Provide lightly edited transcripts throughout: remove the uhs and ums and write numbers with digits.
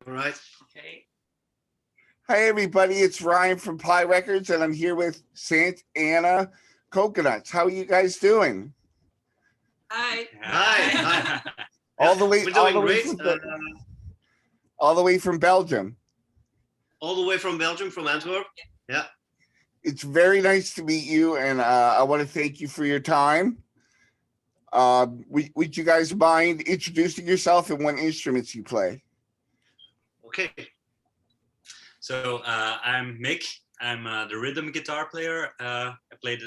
All right. Okay. Hi, everybody. It's Ryan from Pie Records, and I'm here with Sant Anna Coconuts. How are you guys doing? Hi. Hi. Hi. Hi. All Yeah, the way, we're all doing the way great. from all the way from Belgium. All the way from Belgium, from Antwerp. Yeah. It's very nice to meet you, and I want to thank you for your time. Would you guys mind introducing yourself and what instruments you play? Okay. So I'm Mick. I'm the rhythm guitar player. I played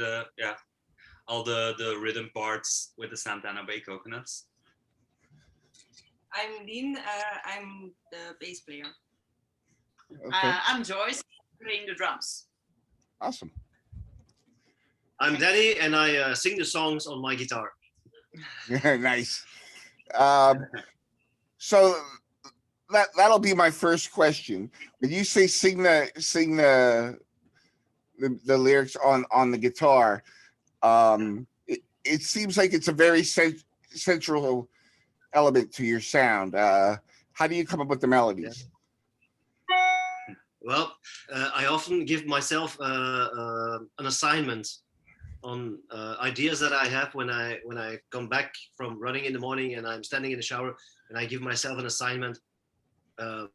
all the rhythm parts with the Sant Anna Bay Coconuts. I'm Lien. I'm the bass player. Okay, I'm Joyce, playing the drums. awesome. I'm Danny, and I sing the songs on my guitar. Nice. So that'll be my first question. When you say sing the lyrics on the guitar, it seems like it's a very central element to your sound. How do you come up with the melodies? Well, I often give myself an assignment on ideas that I have when I come back from running in the morning and I'm standing in the shower, and I give myself an assignment uh,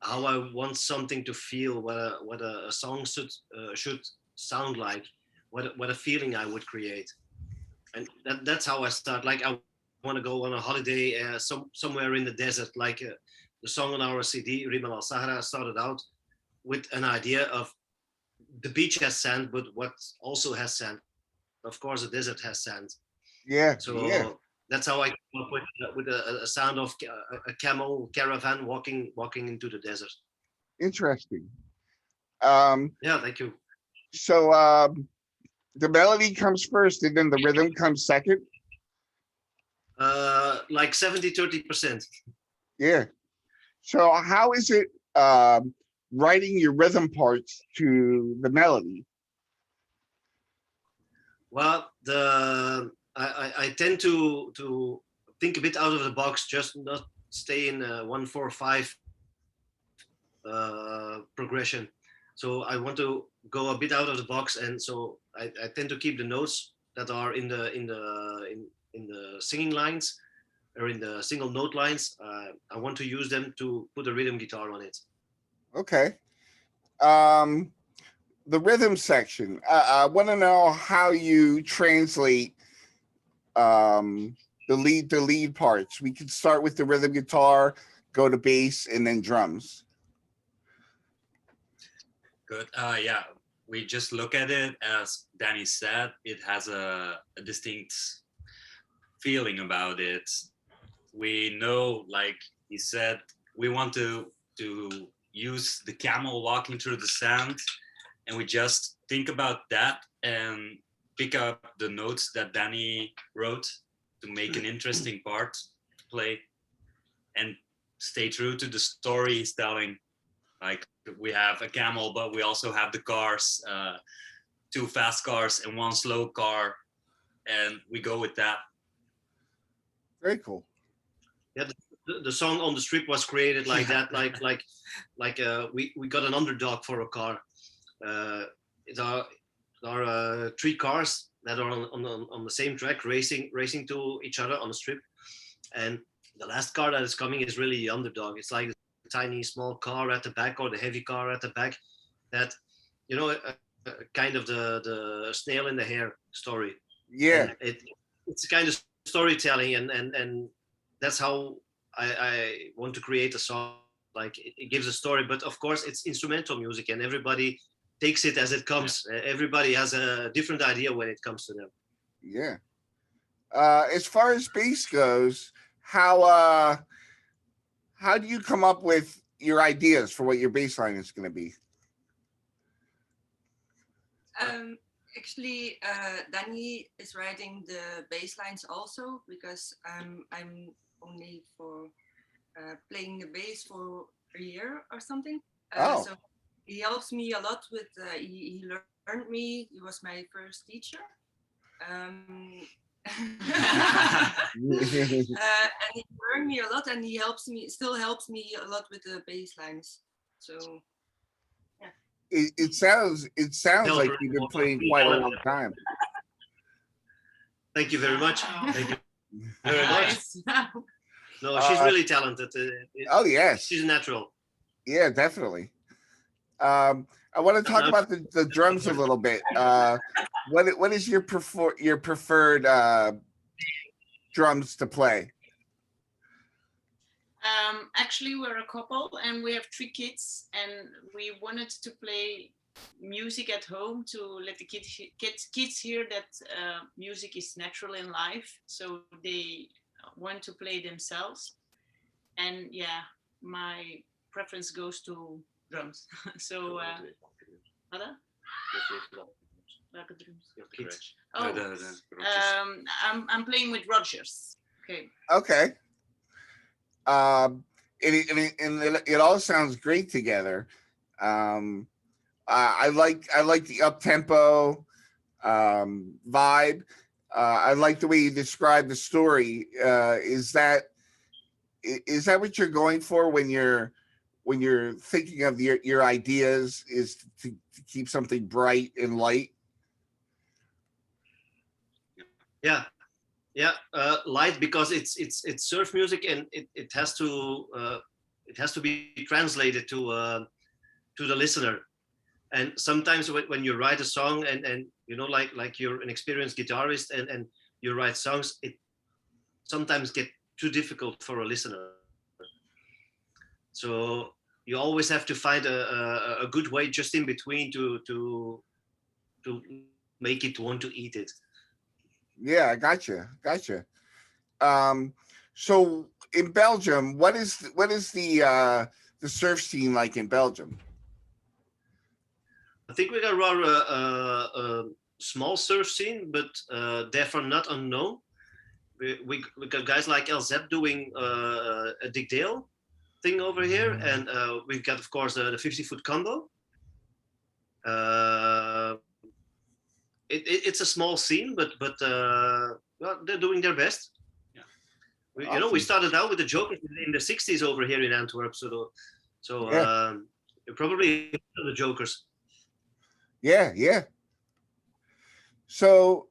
how I want something to feel, what a song should sound like, what a feeling I would create, and that's how I start. Like I want to go on a holiday somewhere in the desert, like the song on our CD Rimal al Sahara started out with an idea of the beach has sand, but what also has sand. Of course, the desert has sand. Yeah, yeah, So that's how I come up with a sound of a camel caravan walking into the desert. interesting. Um, Yeah, thank you. so the melody comes first, and then the rhythm comes second. Like 70-30%. Yeah. So how is it writing your rhythm parts to the melody? Well, I tend to think a bit out of the box, just not stay in 1-4-5 progression. So I want to go a bit out of the box, and so I tend to keep the notes that are in the singing lines or in the single note lines. I want to use them to put a rhythm guitar on it. Okay. Um, the rhythm section. I want to know how you translate the lead parts. We could start with the rhythm guitar, go to bass, and then drums. Good. Yeah, we just look at it as Danny said. It has a distinct feeling about it. We know, like he said, we want to use the camel walking through the sand, and we just think about that and pick up the notes that Danny wrote to make an interesting part to play and stay true to the story he's telling. Like we have a camel, but we also have the cars, two fast cars and one slow car, and we go with that. Very cool. Yeah, the song on the strip was created like that, we got an underdog for a car. Uh, there are three cars that are on the same track racing to each other on the strip, and the last car that is coming is really the underdog. It's like the tiny small car at the back or the heavy car at the back that kind of the snail in the hair story, Yeah. and it's a kind of storytelling, and that's how I want to create a song. Like it gives a story, but of course it's instrumental music, and everybody takes it as it comes. Everybody has a different idea when it comes to them. Yeah. As far as bass goes, how how do you come up with your ideas for what your bass line is going to be? Um, Actually, Danny is writing the bass lines also because I'm only for playing the bass for a year or something. Oh, So he helps me a lot with. He learned me. He was my first teacher. Um, And he learned me a lot, and he still helps me a lot with the bass lines. So It sounds like you've been playing quite a long time. Thank you very much. Wow. Thank you very much. Nice. No, she's really talented. Oh yes, She's natural. yeah, definitely. I want to talk about the drums a little bit. What is your preferred drums to play? Actually, we're a couple and we have 3 kids, and we wanted to play music at home to let the kids hear that music is natural in life. So they want to play themselves. And yeah, my preference goes to drums. So, other? Welke drums? Kids. Oh, I'm playing with Rogers. Okay. Okay. It all sounds great together. I like the up tempo vibe. I like the way you describe the story. Is that what you're going for when you're thinking of your ideas? Is to keep something bright and light? Yeah, light, because it's surf music, and it has to be translated to the listener. And sometimes when you write a song, and you know, like you're an experienced guitarist, and you write songs, it sometimes get too difficult for a listener. So you always have to find a good way just in between to make it want to eat it. Yeah, I gotcha. So in Belgium, what is the surf scene like in Belgium? I think we got rather a small surf scene, but therefore not unknown. We got guys like LZ doing a Dick Dale thing over here, and we've got, of course, the 50-foot combo. It's a small scene, but well, they're doing their best. Yeah. You know, we started out with the Jokers in the 60s over here in Antwerp, so Yeah. you're probably the Jokers. Yeah. So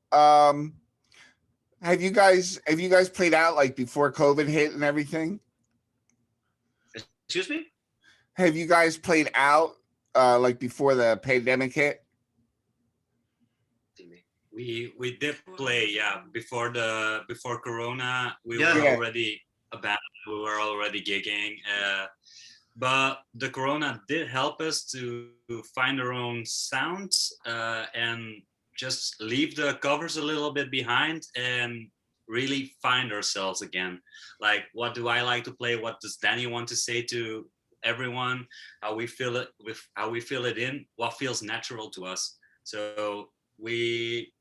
have you guys played out like before COVID hit and everything? Excuse me? Have you guys played out like before the pandemic hit? We did play, yeah, before Corona. We Yeah. were already a band. We were already gigging, but the Corona did help us to find our own sounds and just leave the covers a little bit behind and really find ourselves again. Like, what do I like to play? What does Danny want to say to everyone? How we feel it, in what feels natural to us. So we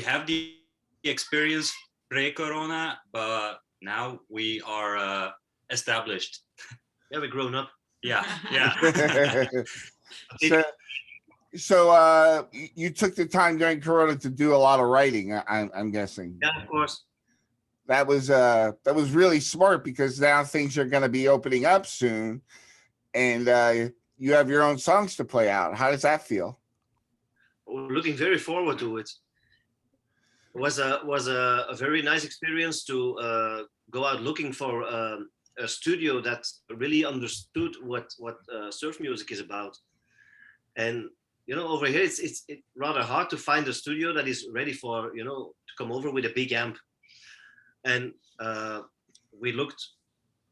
have the experience pre-Corona, but now we are established. Yeah, we're grown up. Yeah. So you took the time during Corona to do a lot of writing, I'm guessing. Yeah, of course. That was really smart, because now things are going to be opening up soon, and you have your own songs to play out. How does that feel? We're looking very forward to it. It was a very nice experience to go out looking for a studio that really understood what surf music is about. And you know, over here it's rather hard to find a studio that is ready for, you know, to come over with a big amp. And we looked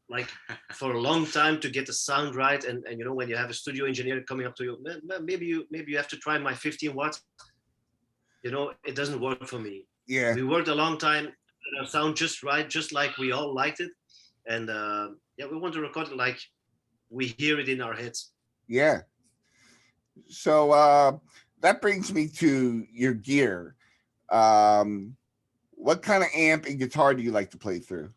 like for a long time to get the sound right. And you know, when you have a studio engineer coming up to you, maybe you have to try my 15 watts. You know, it doesn't work for me. Yeah. We worked a long time, sound just right, just like we all liked it. And yeah, we want to record it like we hear it in our heads. Yeah. So that brings me to your gear. What kind of amp and guitar do you like to play through?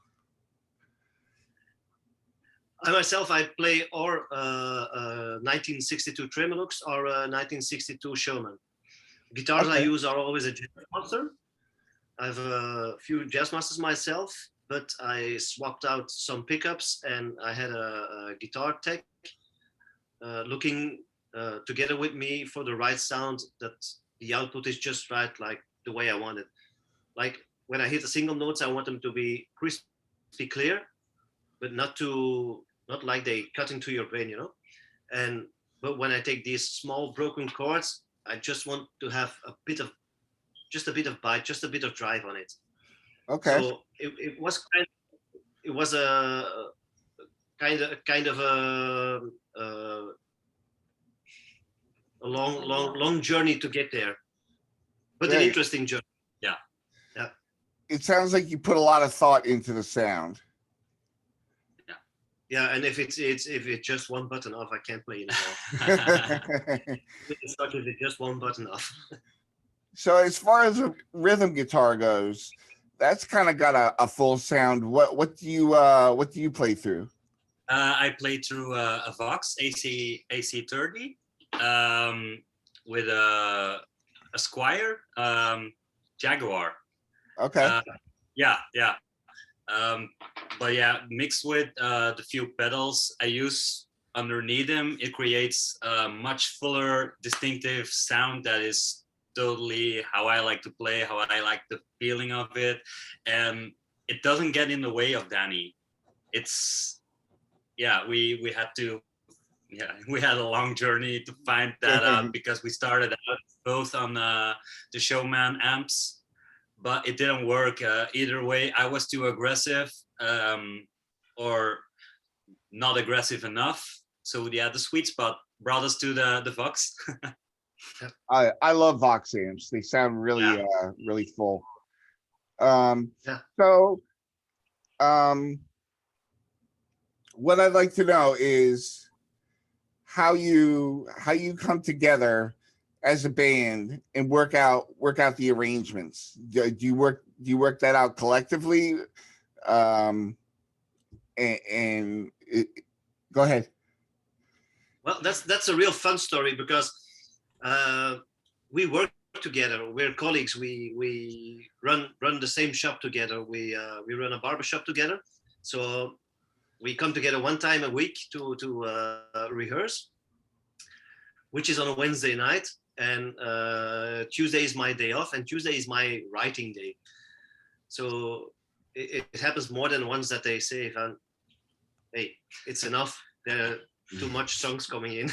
I myself, I play or 1962 Tremolux or 1962 Showman. Guitars I use are always a Jet Monster. I have a few jazz masters myself, but I swapped out some pickups and I had a guitar tech looking together with me for the right sound, that the output is just right, like the way I want it. Like when I hit the single notes, I want them to be crispy clear, but not like they cut into your brain, And but when I take these small broken chords, I just want to have just a bit of bite, just a bit of drive on it. Okay. So it was a kind of a long journey to get there, but an Right. interesting journey. Yeah. Yeah. It sounds like you put a lot of thought into the sound. Yeah, and if it's just one button off, I can't play anymore. It's stuck if it's just one button off. So as far as a rhythm guitar goes, that's kind of got a full sound. What do you play through? I played through a Vox AC30 with a Squire Jaguar. Okay. Yeah. But yeah, mixed with the few pedals I use underneath them, it creates a much fuller, distinctive sound that is totally how I like to play, how I like the feeling of it, and it doesn't get in the way of Danny. It's we had to we had a long journey to find that out, because we started out both on the Showman amps, but it didn't work either way. I was too aggressive or not aggressive enough. So yeah, the sweet spot brought us to the Vox. I love Vox amps. They sound really really full. So what I'd like to know is how you come together as a band and work out the arrangements. Do you work that out collectively? And go ahead. Well, that's a real fun story, because we work together. We're colleagues. We run the same shop together. We run a barber shop together. So we come together one time a week to rehearse, which is on a Wednesday night. And Tuesday is my day off, and Tuesday is my writing day. So it happens more than once that they say, "Hey, it's enough. There are too much songs coming in."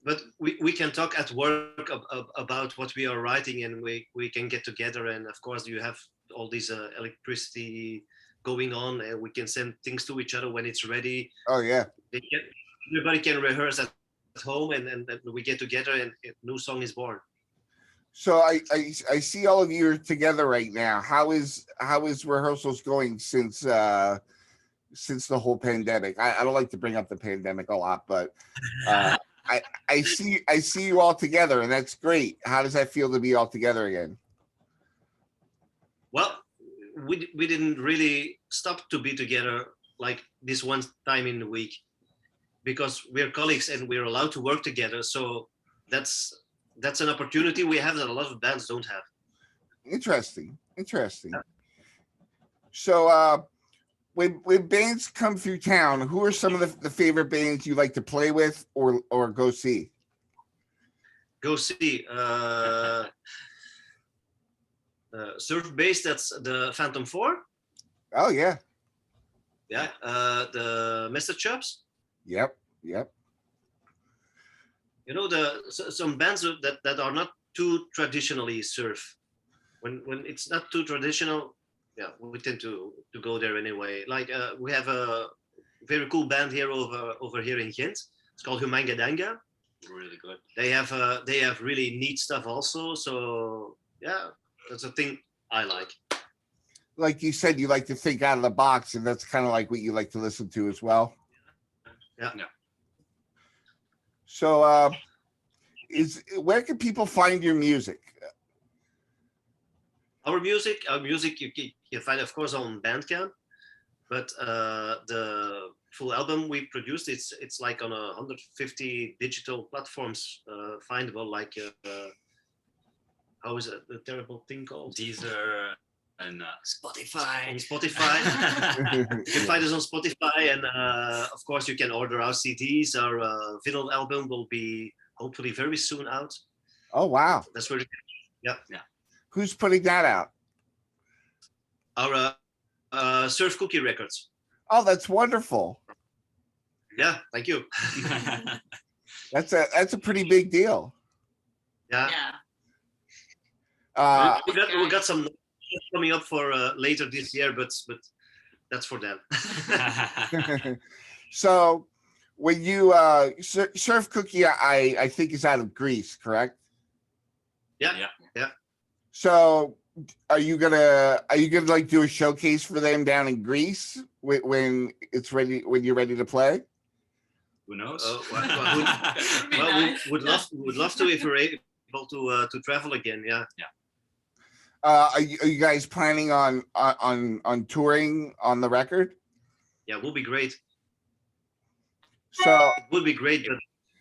But we can talk at work about what we are writing, and we can get together. And of course, you have all this electricity going on, and we can send things to each other when it's ready. Oh yeah. Everybody can rehearse at home, and we get together, and a new song is born. So I see all of you are together right now. How is rehearsals going since the whole pandemic? I don't like to bring up the pandemic a lot, but I see you all together, and that's great. How does that feel to be all together again? Well, we didn't really stop to be together like this one time in the week, because we're colleagues and we're allowed to work together. So that's an opportunity we have that a lot of bands don't have. Interesting. So when bands come through town, who are some of the favorite bands you like to play with or go see? Go see Surf Bass, that's the Phantom 4. Oh yeah. Yeah. The Mr. Chubbs. Yep. Some bands that are not too traditionally surf. When it's not too traditional, we tend to go there anyway. Like we have a very cool band here over here in Ghent. It's called Humangadanga. Really good. They have really neat stuff also. So yeah, that's a thing I like. Like you said, you like to think out of the box, and that's kind of like what you like to listen to as well. Yeah. So where can people find your music? Our music you find, of course, on Bandcamp, but the full album we produced, it's like on 150 digital platforms findable, like how is it, the terrible thing called? Deezer and Spotify. On Spotify. You can find us on Spotify, and of course you can order our CDs. Our vinyl album will be hopefully very soon out. Oh wow! That's where. Yeah. Who's putting that out? Our Surf Cookie Records. Oh, that's wonderful. Yeah, thank you. That's a pretty big deal. Yeah. Yeah. We got some coming up for later this year, but that's for them. So when you Surf Cookie, I think is out of Greece, correct? Yeah. So are you gonna like do a showcase for them down in Greece when it's ready, when you're ready to play? Who knows? We would love to if we're able to travel again. Yeah. Are you guys planning on touring on the record? Yeah, it will be great. So It would be great, but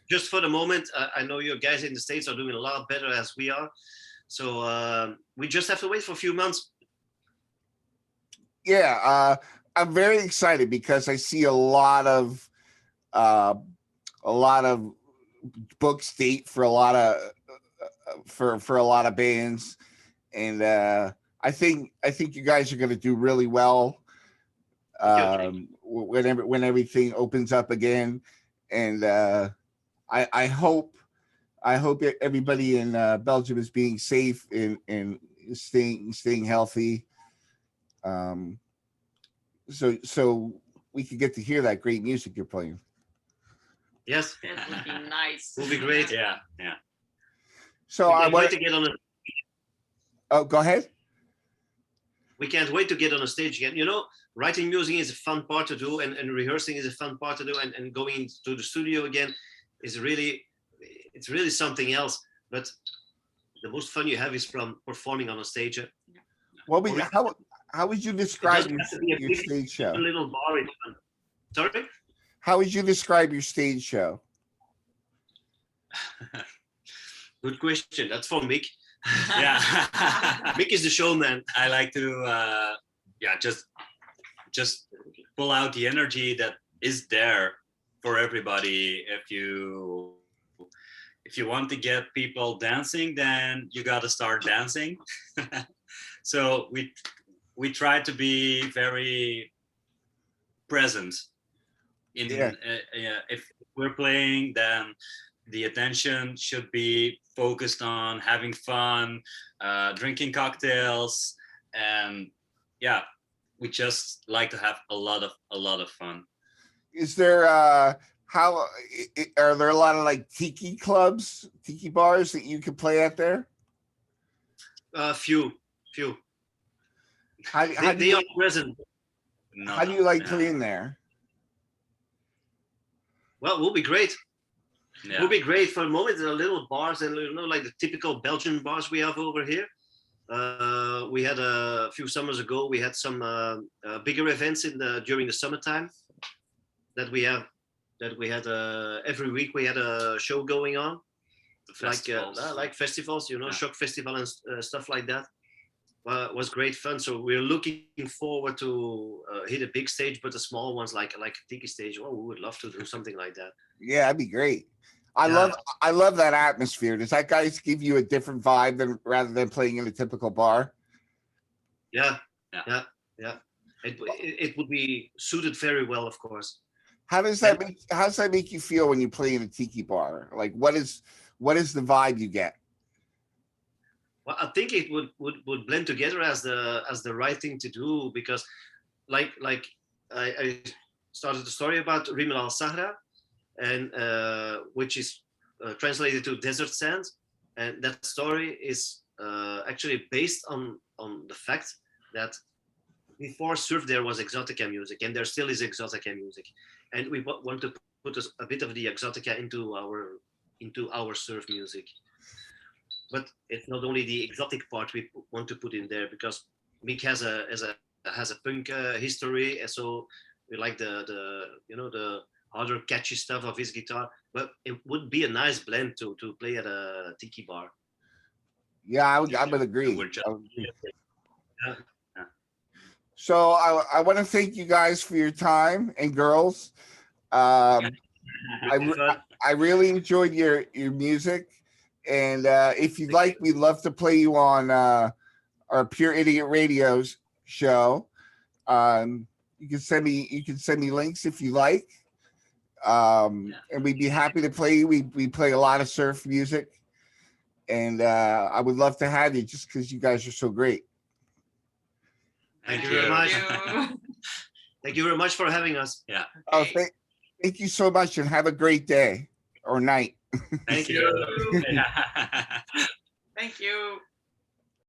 just for the moment, I know you guys in the States are doing a lot better as we are. So we just have to wait for a few months. yeah, I'm very excited because I see a lot of books date for a lot of for a lot of bands, and I think you guys are going to do really well when everything opens up again, and I hope everybody in Belgium is being safe and staying healthy. So we can get to hear that great music you're playing. Yes, That would be nice. will be great. Yeah. So We I can't want. wait to get on a. Oh, go ahead. We can't wait to get on a stage again. You know, writing music is a fun part to do, and rehearsing is a fun part to do, and going to the studio again is really, it's really something else. But the most fun you have is from performing on a stage. What would how would you describe doesn't have to be a your big- stage show? A little bar is fun. Sorry. How would you describe your stage show? Good question. That's for Mick. Yeah. Mick is the showman. I like to just pull out the energy that is there for everybody. If you want to get people dancing, then you got to start dancing. So we try to be very present in if we're playing, then the attention should be focused on having fun, drinking cocktails, and we just like to have a lot of fun. Is there how are there a lot of like tiki clubs, tiki bars that you can play at there? Few. How do They you, are present. how do you like Yeah. playing there? Well, it will be great. Yeah. It will be great for the moment. There are little bars, and like the typical Belgian bars we have over here. We had a few summers ago. We had some bigger events during the summertime that we had every week. We had a show going on, like festivals, Shock Festival and stuff like that. It was great fun. So we're looking forward to hit a big stage, but the small ones like a tiki stage. Oh, we would love to do something like that. Yeah, that'd be great. I Yeah. love that atmosphere. Does that guys give you a different vibe rather than playing in a typical bar? Yeah. It would be suited very well, of course. How does that make you feel when you play in a tiki bar? Like what is the vibe you get? Well, I think it would blend together as the right thing to do, because like I started the story about Rimel Al Sahra, and which is translated to desert sand, and that story is actually based on the fact that before surf there was exotica music, and there still is exotica music, and we want to put a bit of the exotica into our surf music. But it's not only the exotic part we want to put in there, because Mick has a punk history, and so we like the harder catchy stuff of his guitar. But it would be a nice blend to play at a tiki bar. Yeah, I would agree. We're just I would agree. Yeah. So I want to thank you guys for your time, and girls. I Fun. I really enjoyed your music, and if you'd like, we'd love to play you on our Pure Idiot Radio's show. You can send me links if you like, and we'd be happy to play you. We play a lot of surf music, and I would love to have you just because you guys are so great. Thank you very much. Thank you. Thank you very much for having us. yeah. Oh, Okay. thank you so much, and have a great day or night. Thank you. you. Thank you.